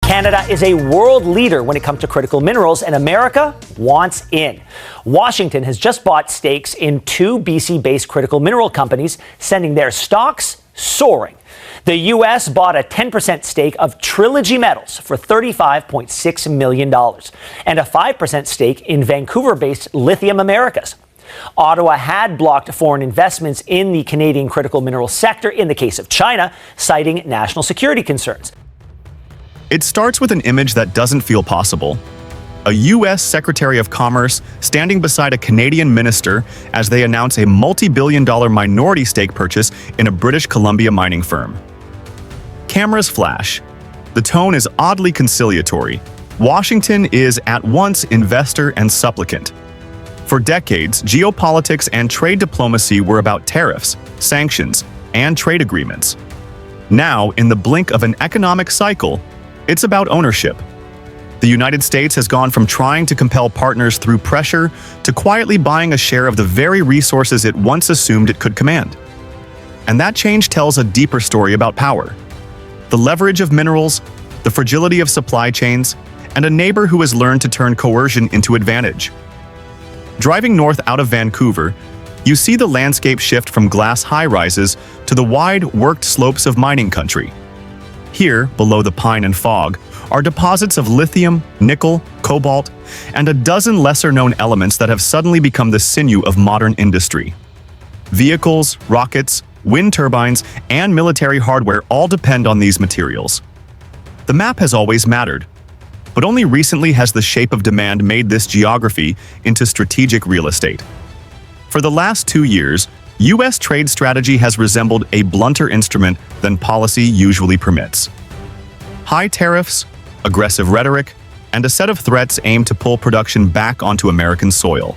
Canada is a world leader when it comes to critical minerals, and America wants in. Washington has just bought stakes in two BC-based critical mineral companies, sending their stocks soaring. The U.S. bought a 10% stake of Trilogy Metals for $35.6 million and a 5% stake in Vancouver-based Lithium Americas. Ottawa had blocked foreign investments in the Canadian critical mineral sector in the case of China, citing national security concerns. It starts with an image that doesn't feel possible. A U.S. Secretary of Commerce standing beside a Canadian minister as they announce a multi-billion-dollar minority stake purchase in a British Columbia mining firm. Cameras flash. The tone is oddly conciliatory. Washington is at once investor and supplicant. For decades, geopolitics and trade diplomacy were about tariffs, sanctions, and trade agreements. Now, in the blink of an economic cycle, it's about ownership. The United States has gone from trying to compel partners through pressure to quietly buying a share of the very resources it once assumed it could command. And that change tells a deeper story about power. The leverage of minerals, the fragility of supply chains, and a neighbor who has learned to turn coercion into advantage. Driving north out of Vancouver, you see the landscape shift from glass high-rises to the wide, worked slopes of mining country. Here, below the pine and fog, are deposits of lithium, nickel, cobalt, and a dozen lesser-known elements that have suddenly become the sinew of modern industry. Vehicles, rockets, wind turbines, and military hardware all depend on these materials. The map has always mattered, but only recently has the shape of demand made this geography into strategic real estate. For the last 2 years, U.S. trade strategy has resembled a blunter instrument than policy usually permits. High tariffs, aggressive rhetoric, and a set of threats aimed to pull production back onto American soil.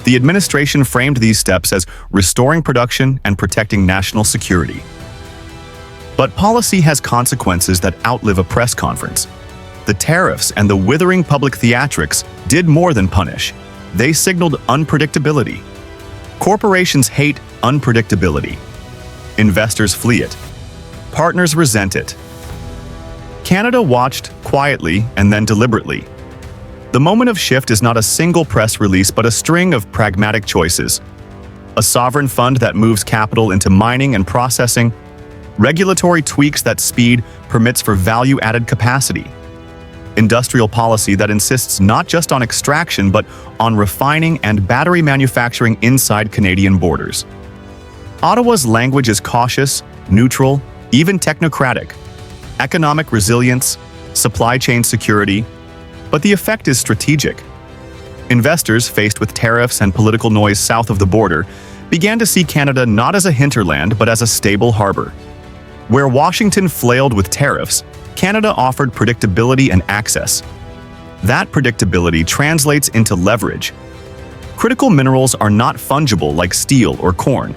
The administration framed these steps as restoring production and protecting national security. But policy has consequences that outlive a press conference. The tariffs and the withering public theatrics did more than punish. They signaled unpredictability. Corporations hate unpredictability. Investors flee it. Partners resent it. Canada watched quietly and then deliberately. The moment of shift is not a single press release but a string of pragmatic choices. A sovereign fund that moves capital into mining and processing, regulatory tweaks that speed permits for value-added capacity, industrial policy that insists not just on extraction but on refining and battery manufacturing inside Canadian borders. Ottawa's language is cautious, neutral, even technocratic. Economic resilience, supply chain security, but the effect is strategic. Investors, faced with tariffs and political noise south of the border, began to see Canada not as a hinterland but as a stable harbor. Where Washington flailed with tariffs, Canada offered predictability and access. That predictability translates into leverage. Critical minerals are not fungible like steel or corn.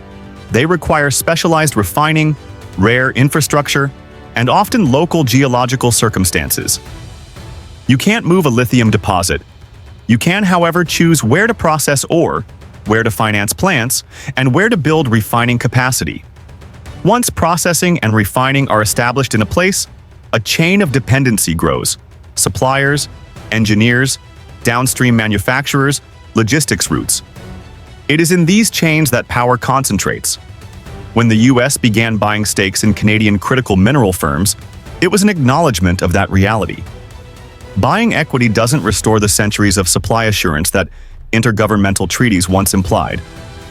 They require specialized refining, rare infrastructure, and often local geological circumstances. You can't move a lithium deposit. You can, however, choose where to process ore, where to finance plants, and where to build refining capacity. Once processing and refining are established in a place, a chain of dependency grows. Suppliers, engineers, downstream manufacturers, logistics routes. It is in these chains that power concentrates. When the U.S. began buying stakes in Canadian critical mineral firms, it was an acknowledgement of that reality. Buying equity doesn't restore the centuries of supply assurance that intergovernmental treaties once implied,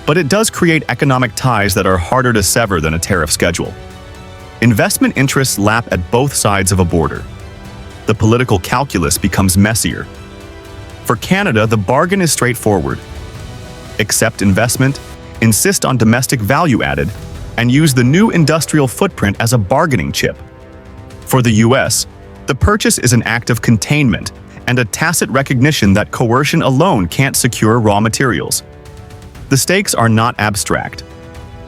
but it does create economic ties that are harder to sever than a tariff schedule. Investment interests lap at both sides of a border. The political calculus becomes messier. For Canada, the bargain is straightforward. Accept investment, insist on domestic value added, and use the new industrial footprint as a bargaining chip. For the U.S., the purchase is an act of containment and a tacit recognition that coercion alone can't secure raw materials. The stakes are not abstract.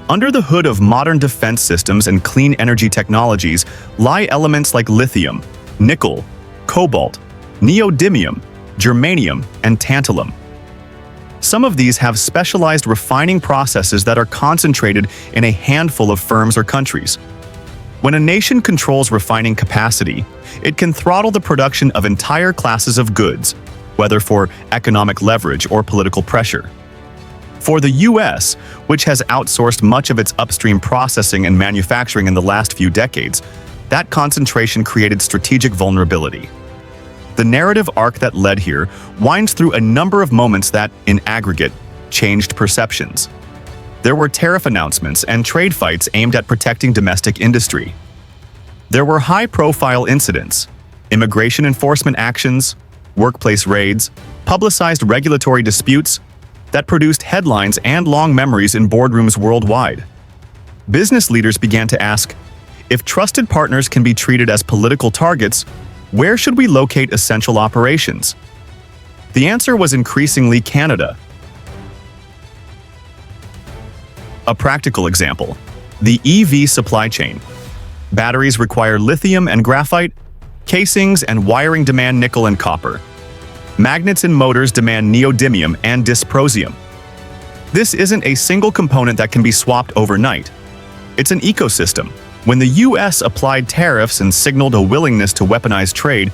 Under the hood of modern defense systems and clean energy technologies lie elements like lithium, nickel, cobalt, neodymium, germanium, and tantalum. Some of these have specialized refining processes that are concentrated in a handful of firms or countries. When a nation controls refining capacity, it can throttle the production of entire classes of goods, whether for economic leverage or political pressure. For the U.S., which has outsourced much of its upstream processing and manufacturing in the last few decades, that concentration created strategic vulnerability. The narrative arc that led here winds through a number of moments that, in aggregate, changed perceptions. There were tariff announcements and trade fights aimed at protecting domestic industry. There were high-profile incidents, immigration enforcement actions, workplace raids, publicized regulatory disputes that produced headlines and long memories in boardrooms worldwide. Business leaders began to ask, if trusted partners can be treated as political targets, where should we locate essential operations? The answer was increasingly Canada. A practical example, the EV supply chain. Batteries require lithium and graphite, casings and wiring demand nickel and copper. Magnets in motors demand neodymium and dysprosium. This isn't a single component that can be swapped overnight. It's an ecosystem. When the U.S. applied tariffs and signaled a willingness to weaponize trade,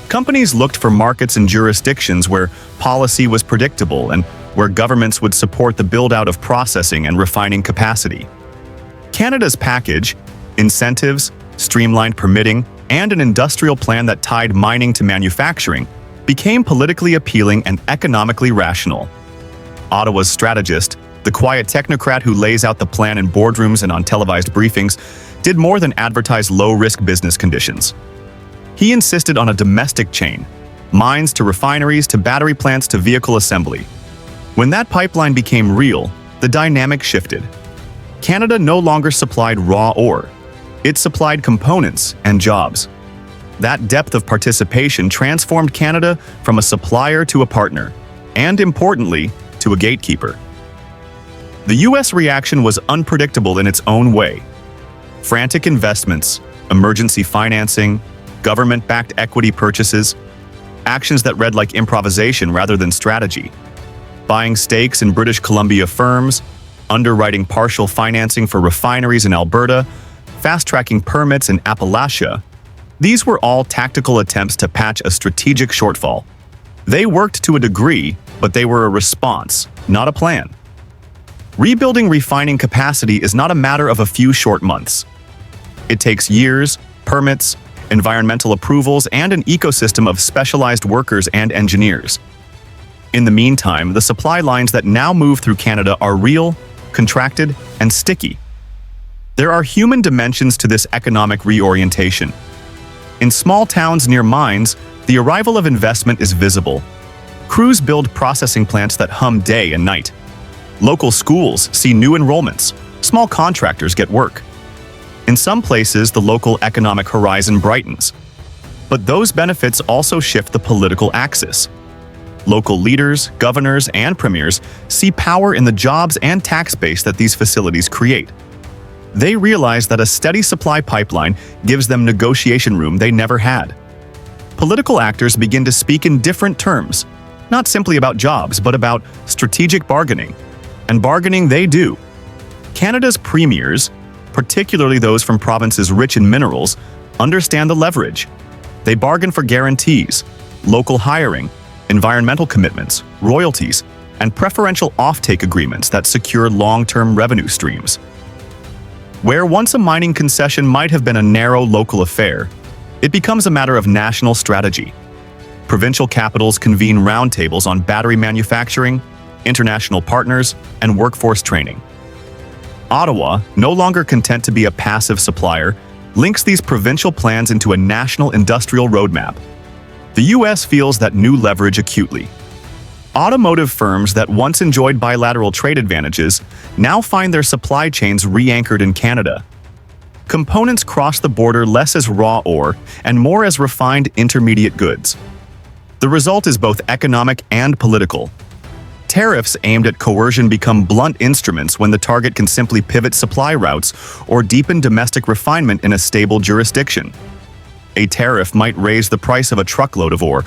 companies looked for markets and jurisdictions where policy was predictable and where governments would support the build-out of processing and refining capacity. Canada's package, incentives, streamlined permitting, and an industrial plan that tied mining to manufacturing became politically appealing and economically rational. Ottawa's strategist, the quiet technocrat who lays out the plan in boardrooms and on televised briefings, did more than advertise low-risk business conditions. He insisted on a domestic chain, mines to refineries to battery plants to vehicle assembly. When that pipeline became real, the dynamic shifted. Canada no longer supplied raw ore. It supplied components and jobs. That depth of participation transformed Canada from a supplier to a partner, and importantly, to a gatekeeper. The U.S. reaction was unpredictable in its own way. Frantic investments, emergency financing, government-backed equity purchases, actions that read like improvisation rather than strategy. Buying stakes in British Columbia firms, underwriting partial financing for refineries in Alberta, fast-tracking permits in Appalachia. These were all tactical attempts to patch a strategic shortfall. They worked to a degree, but they were a response, not a plan. Rebuilding refining capacity is not a matter of a few short months. It takes years, permits, environmental approvals, and an ecosystem of specialized workers and engineers. In the meantime, the supply lines that now move through Canada are real, contracted, and sticky. There are human dimensions to this economic reorientation. In small towns near mines, the arrival of investment is visible. Crews build processing plants that hum day and night. Local schools see new enrollments. Small contractors get work. In some places, the local economic horizon brightens. But those benefits also shift the political axis. Local leaders, governors, and premiers see power in the jobs and tax base that these facilities create. They realize that a steady supply pipeline gives them negotiation room they never had. Political actors begin to speak in different terms, not simply about jobs, but about strategic bargaining. And bargaining they do. Canada's premiers, particularly those from provinces rich in minerals, understand the leverage. They bargain for guarantees, local hiring, environmental commitments, royalties, and preferential offtake agreements that secure long-term revenue streams. Where once a mining concession might have been a narrow local affair, it becomes a matter of national strategy. Provincial capitals convene roundtables on battery manufacturing, international partners, and workforce training. Ottawa, no longer content to be a passive supplier, links these provincial plans into a national industrial roadmap. The U.S. feels that new leverage acutely. Automotive firms that once enjoyed bilateral trade advantages now find their supply chains re-anchored in Canada. Components cross the border less as raw ore and more as refined intermediate goods. The result is both economic and political. Tariffs aimed at coercion become blunt instruments when the target can simply pivot supply routes or deepen domestic refinement in a stable jurisdiction. A tariff might raise the price of a truckload of ore,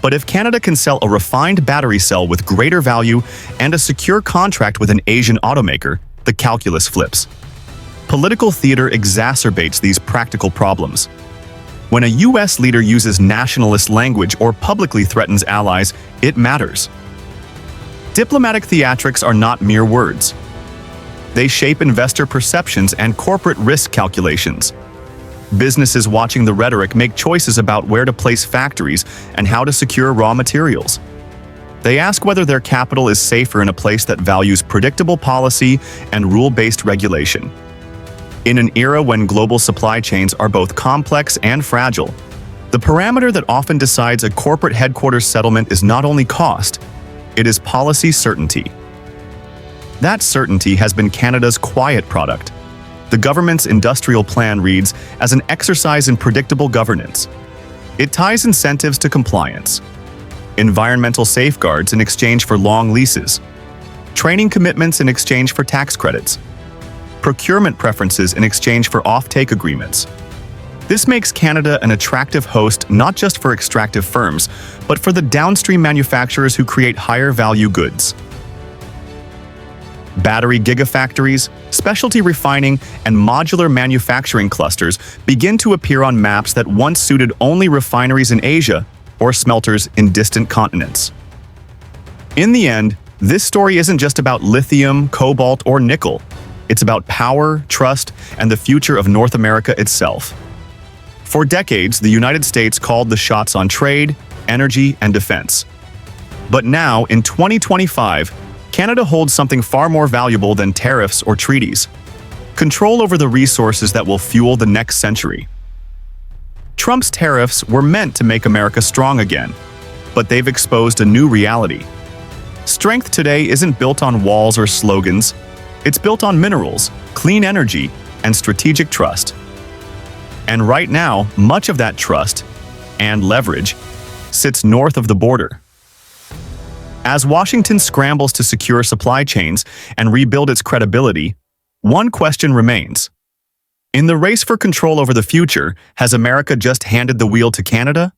but if Canada can sell a refined battery cell with greater value and a secure contract with an Asian automaker, the calculus flips. political theater exacerbates these practical problems. When a U.S. leader uses nationalist language or publicly threatens allies, it matters. Diplomatic theatrics are not mere words. They shape investor perceptions and corporate risk calculations. Businesses watching the rhetoric make choices about where to place factories and how to secure raw materials. They ask whether their capital is safer in a place that values predictable policy and rule-based regulation. In an era when global supply chains are both complex and fragile, the parameter that often decides a corporate headquarters settlement is not only cost, it is policy certainty. That certainty has been Canada's quiet product. The government's industrial plan reads as an exercise in predictable governance. It ties incentives to compliance, environmental safeguards in exchange for long leases, training commitments in exchange for tax credits, procurement preferences in exchange for off-take agreements. This makes Canada an attractive host not just for extractive firms, but for the downstream manufacturers who create higher-value goods. Battery gigafactories, specialty refining, and modular manufacturing clusters begin to appear on maps that once suited only refineries in Asia or smelters in distant continents. In the end, this story isn't just about lithium, cobalt, or nickel. It's about power, trust, and the future of North America itself. For decades, the United States called the shots on trade, energy, and defense. But now, in 2025, Canada holds something far more valuable than tariffs or treaties: control over the resources that will fuel the next century. Trump's tariffs were meant to make America strong again, but they've exposed a new reality. Strength today isn't built on walls or slogans. It's built on minerals, clean energy, and strategic trust. And right now, much of that trust and leverage sits north of the border. As Washington scrambles to secure supply chains and rebuild its credibility, one question remains. In the race for control over the future, has America just handed the wheel to Canada?